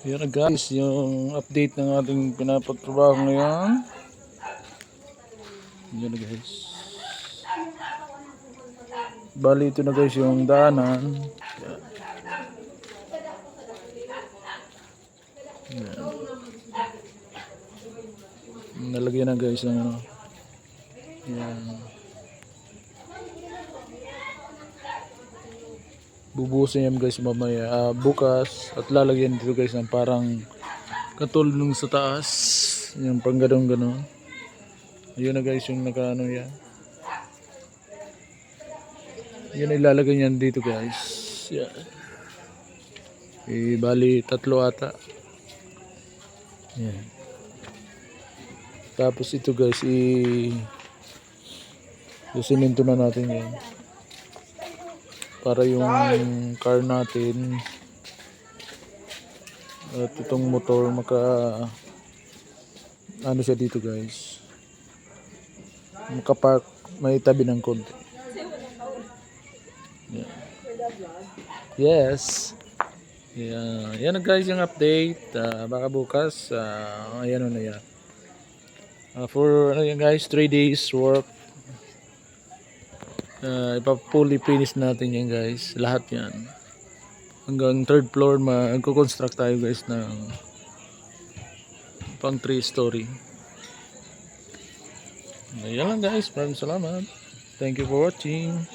Yan na guys, yung update ng ating pinapagtrabaho ngayon. Yan na guys. Bali ito na guys yung daanan. Yan. Yan. Nalagyan na guys ng ano. Yan. Bubuhusin yan guys mamaya, bukas, at lalagyan dito guys ng parang katulad nung sa taas, yung pang ganun. Yun na guys yung nakaano yan. Yan ilalagay niyan dito guys. Yan. Bali tatlo ata. Yan. Tapos ito guys isiminto na natin yan. Para yung car natin at itong motor ano siya dito guys, makapark may tabi ng konti. Yeah. Yes. Yan na guys yung update. Baka bukas ayan na yan. For ano yan guys, 3 days work. Ipa-fully finish natin yan guys, lahat yan hanggang 3rd floor. Magko-construct tayo guys ng pang 3 story. Ayan lang guys, maraming salamat, thank you for watching.